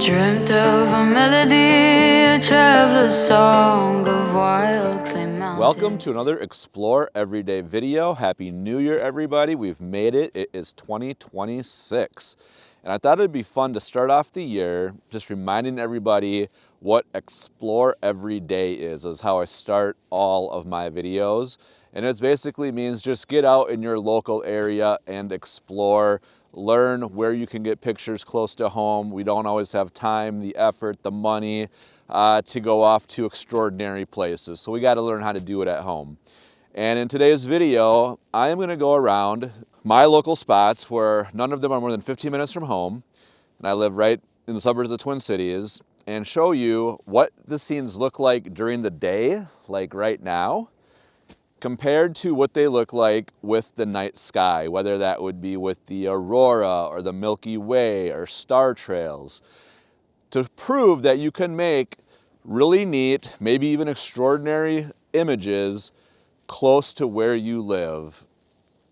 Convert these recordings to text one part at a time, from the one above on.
dreamt of a melody, a traveler's song of wild clay mountains. Welcome to another Explore Everyday video. Happy New Year, everybody. We've made it. It is 2026. And I thought it'd be fun to start off the year just reminding everybody what Explore Everyday is how I start all of my videos. And it basically means just get out in your local area and explore, learn where you can get pictures close to home. We don't always have time, the effort, the money to go off to extraordinary places. So we got to learn how to do it at home. And in today's video, I am going to go around my local spots where none of them are more than 15 minutes from home. And I live right in the suburbs of the Twin Cities, and show you what the scenes look like during the day, like right now, compared to what they look like with the night sky, whether that would be with the aurora or the Milky Way or star trails, to prove that you can make really neat, maybe even extraordinary images close to where you live.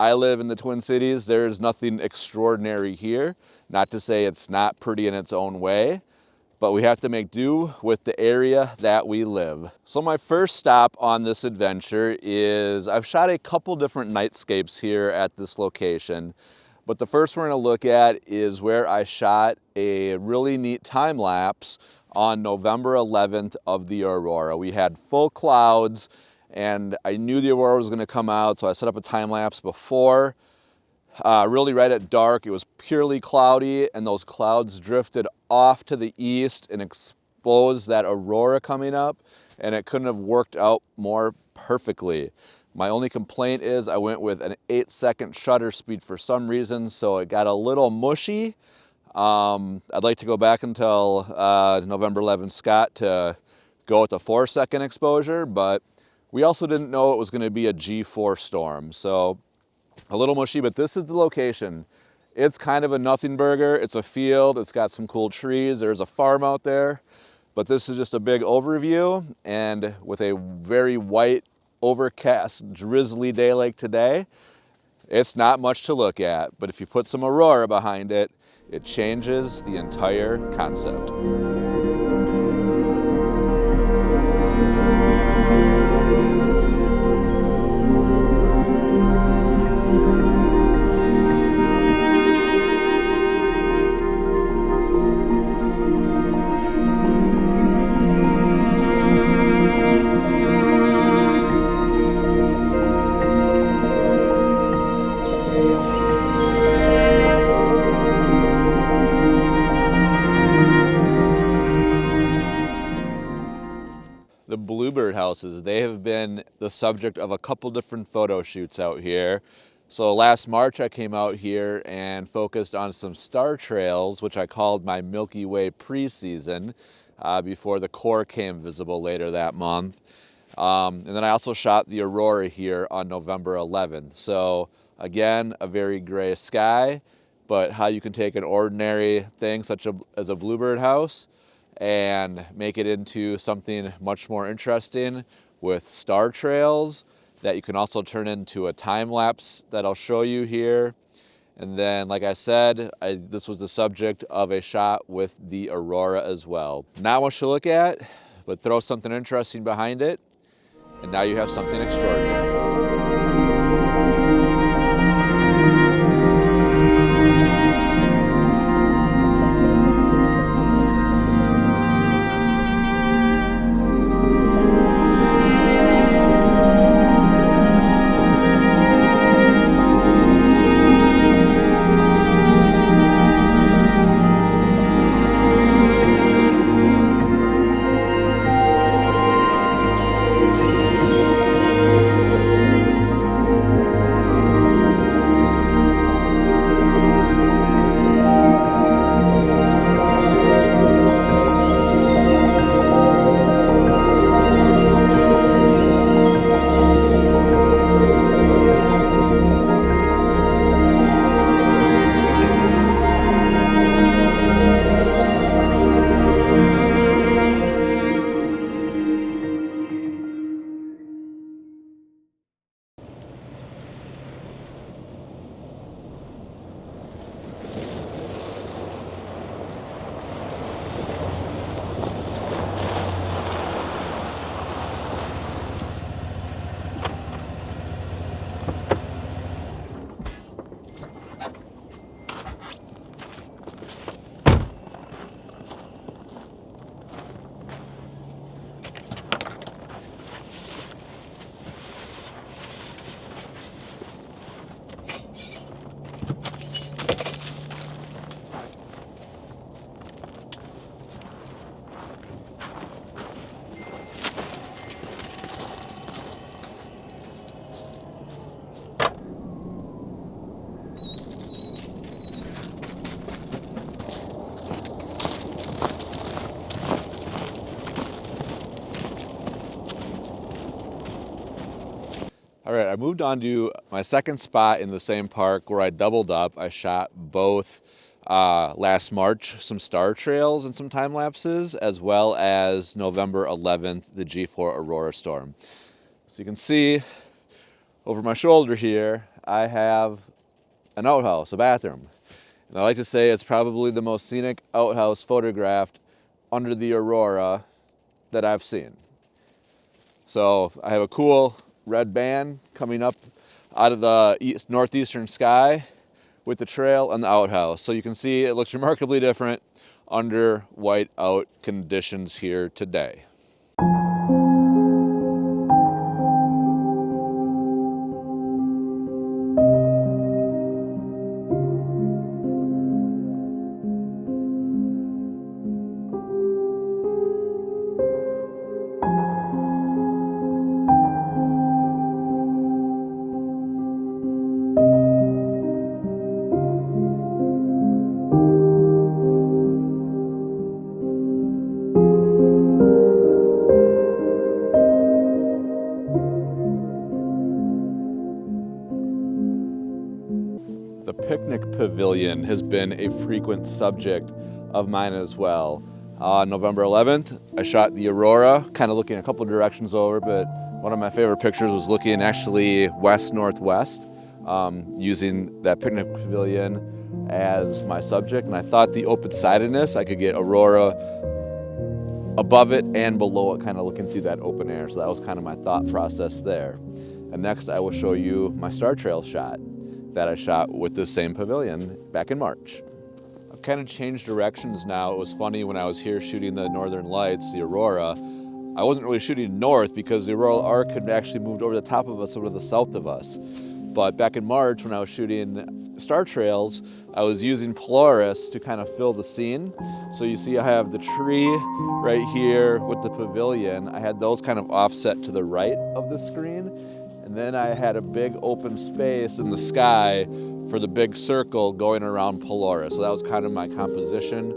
I live in the Twin Cities. There's nothing extraordinary here. Not to say it's not pretty in its own way, but we have to make do with the area that we live. So my first stop on this adventure is, I've shot a couple different nightscapes here at this location, but the first we're gonna look at is where I shot a really neat time lapse on November 11th of the aurora. We had full clouds and I knew the aurora was gonna come out, so I set up a time lapse before. Really right at dark, it was purely cloudy, and those clouds drifted off to the east and exposed that aurora coming up, and it couldn't have worked out more perfectly. My only complaint is I went with an 8-second shutter speed for some reason, so it got a little mushy. I'd like to go back and tell November 11th Scott to go with a 4-second exposure, but we also didn't know it was going to be a G4 storm, so a little mushy, but this is the location. It's kind of a nothing burger. It's a field. It's got some cool trees. There's a farm out there, but this is just a big overview, and with a very white, overcast, drizzly day like today, it's not much to look at, but if you put some aurora behind it, it changes the entire concept. The bluebird houses, they have been the subject of a couple different photo shoots out here. So last March I came out here and focused on some star trails, which I called my Milky Way pre-season, before the core came visible later that month. And then I also shot the aurora here on November 11th. So again, a very gray sky, but how you can take an ordinary thing such as a bluebird house and make it into something much more interesting with star trails that you can also turn into a time lapse that I'll show you here. And then, like I said, this was the subject of a shot with the aurora as well. Not much to look at, but throw something interesting behind it, and now you have something extraordinary. I moved on to my second spot in the same park where I doubled up. I shot both last March, some star trails and some time lapses, as well as November 11th, the G4 Aurora storm. So you can see over my shoulder here, I have an outhouse, a bathroom. And I like to say it's probably the most scenic outhouse photographed under the aurora that I've seen. So I have a cool red band coming up out of the northeastern sky with the trail and the outhouse. So you can see it looks remarkably different under white out conditions here today. The picnic pavilion has been a frequent subject of mine as well. On November 11th, I shot the aurora, kind of looking a couple directions over, but one of my favorite pictures was looking actually west-northwest, using that picnic pavilion as my subject. And I thought the open-sidedness, I could get aurora above it and below it, kind of looking through that open air. So that was kind of my thought process there. And next I will show you my star trail shot that I shot with the same pavilion back in March. I've kind of changed directions now. It was funny when I was here shooting the northern lights, the aurora, I wasn't really shooting north because the auroral arc had actually moved over the top of us, over to the south of us. But back in March when I was shooting star trails, I was using Polaris to kind of fill the scene. So you see I have the tree right here with the pavilion. I had those kind of offset to the right of the screen. And then I had a big open space in the sky for the big circle going around Polaris. So that was kind of my composition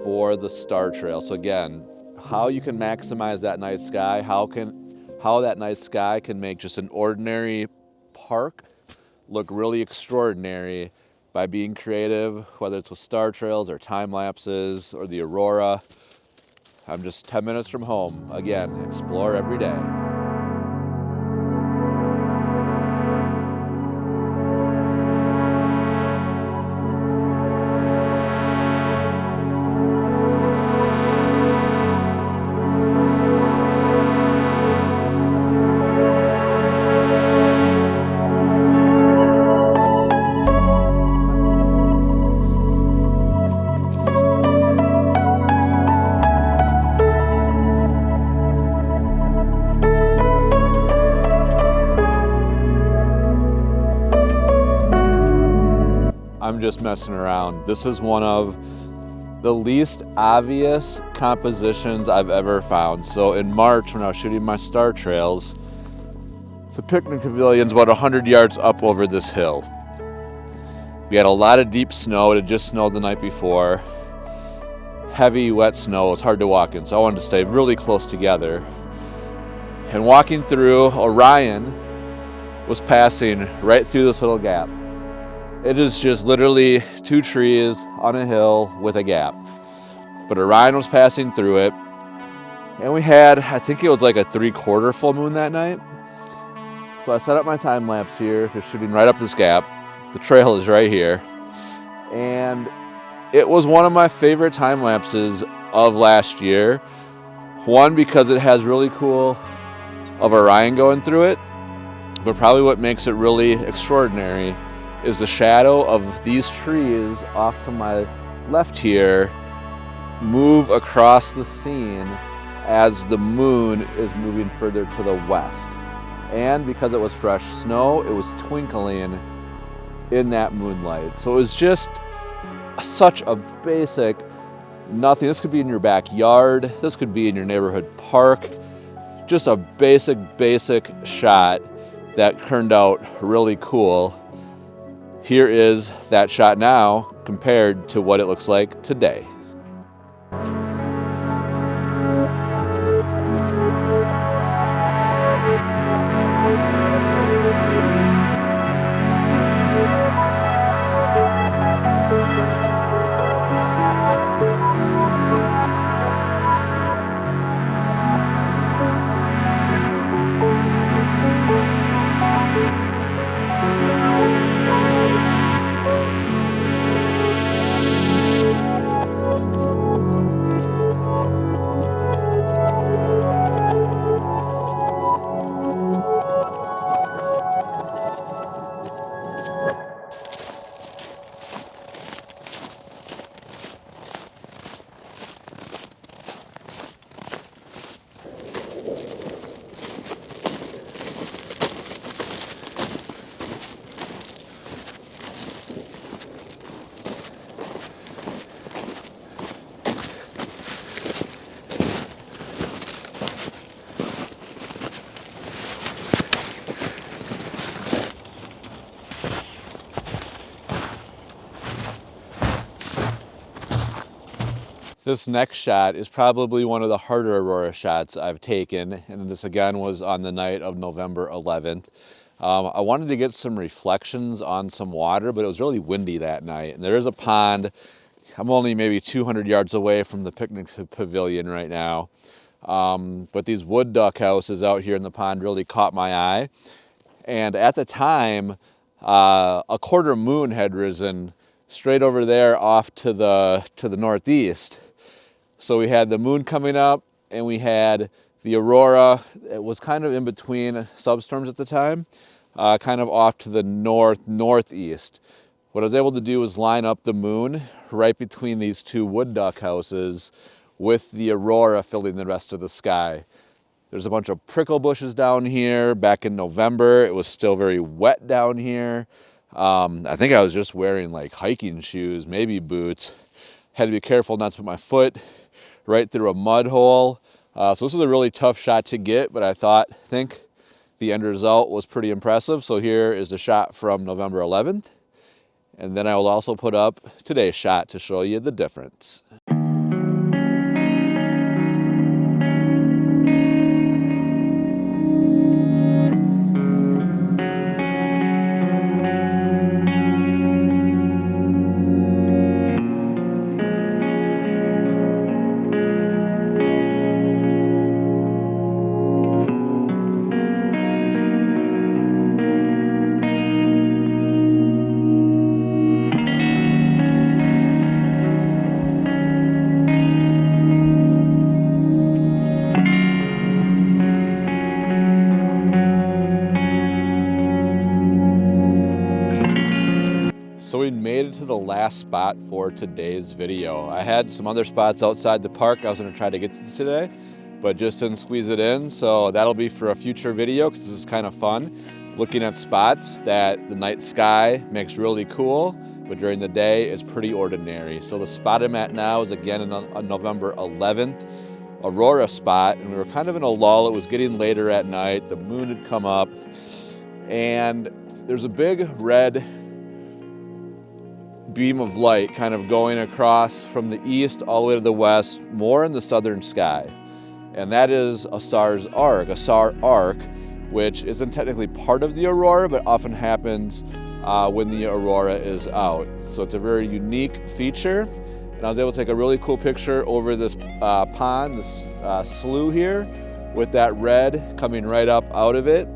for the star trail. So again, how you can maximize that night sky, how that night sky can make just an ordinary park look really extraordinary by being creative, whether it's with star trails or time lapses or the aurora. I'm just 10 minutes from home. Again, explore every day. I'm just messing around. This is one of the least obvious compositions I've ever found. So in March when I was shooting my star trails, the picnic pavilion's about 100 yards up over this hill. We had a lot of deep snow. It had just snowed the night before. Heavy, wet snow. It's hard to walk in, so I wanted to stay really close together. And walking through, Orion was passing right through this little gap. It is just literally two trees on a hill with a gap. But Orion was passing through it. And we had, I think it was like a 3/4 full moon that night. So I set up my time lapse here, just shooting right up this gap. The trail is right here. And it was one of my favorite time lapses of last year. One, because it has really cool of Orion going through it. But probably what makes it really extraordinary is the shadow of these trees off to my left here move across the scene as the moon is moving further to the west. And because it was fresh snow, it was twinkling in that moonlight. So it was just such a basic nothing. This could be in your backyard. This could be in your neighborhood park. Just a basic shot that turned out really cool. Here is that shot now compared to what it looks like today. This next shot is probably one of the harder aurora shots I've taken, and this again was on the night of November 11th. I wanted to get some reflections on some water, but it was really windy that night. And there is a pond. I'm only maybe 200 yards away from the picnic pavilion right now. But these wood duck houses out here in the pond really caught my eye. And at the time, a quarter moon had risen straight over there off to the northeast. So we had the moon coming up and we had the aurora. It was kind of in between substorms at the time, kind of off to the northeast. What I was able to do was line up the moon right between these two wood duck houses with the aurora filling the rest of the sky. There's a bunch of prickle bushes down here. Back in November, it was still very wet down here. I think I was just wearing like hiking shoes, maybe boots. Had to be careful not to put my foot right through a mud hole. So this was a really tough shot to get, but I think the end result was pretty impressive. So here is the shot from November 11th. And then I will also put up today's shot to show you the difference. So we made it to the last spot for today's video. I had some other spots outside the park I was going to try to get to today, but just didn't squeeze it in. So that'll be for a future video because this is kind of fun. Looking at spots that the night sky makes really cool, but during the day it's pretty ordinary. So the spot I'm at now is again on November 11th, aurora spot, and we were kind of in a lull. It was getting later at night. The moon had come up, and there's a big red beam of light kind of going across from the east all the way to the west, more in the southern sky. And that is a SAR's arc, a SAR arc, which isn't technically part of the aurora, but often happens when the aurora is out. So it's a very unique feature. And I was able to take a really cool picture over this pond, this slough here, with that red coming right up out of it,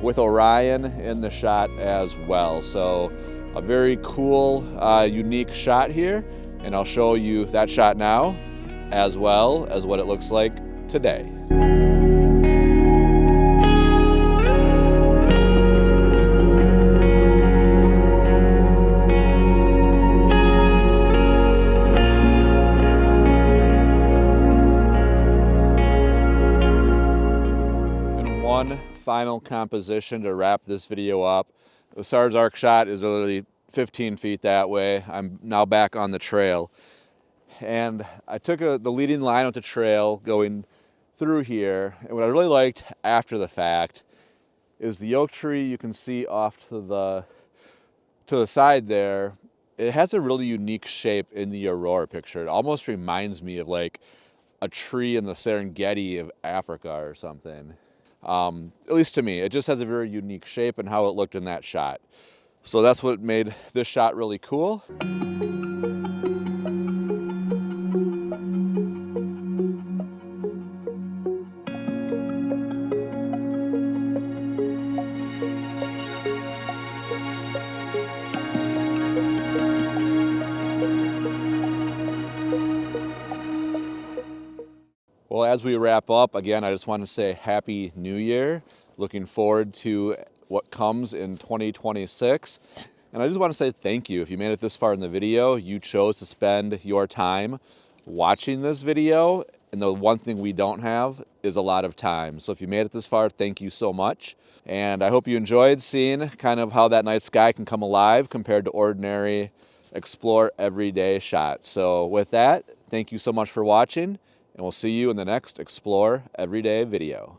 with Orion in the shot as well. So a very cool, unique shot here, and I'll show you that shot now, as well as what it looks like today. And one final composition to wrap this video up. The SAR's arc shot is literally 15 feet that way. I'm now back on the trail. And I took the leading line with the trail going through here. And what I really liked after the fact is the oak tree you can see off to the side there. It has a really unique shape in the aurora picture. It almost reminds me of like a tree in the Serengeti of Africa or something. At least to me, it just has a very unique shape and how it looked in that shot. So that's what made this shot really cool. Well, as we wrap up, again, I just want to say Happy New Year. Looking forward to what comes in 2026. And I just want to say thank you. If you made it this far in the video, you chose to spend your time watching this video. And the one thing we don't have is a lot of time. So if you made it this far, thank you so much. And I hope you enjoyed seeing kind of how that night sky can come alive compared to ordinary explore everyday shots. So with that, thank you so much for watching. And we'll see you in the next Explore Everyday video.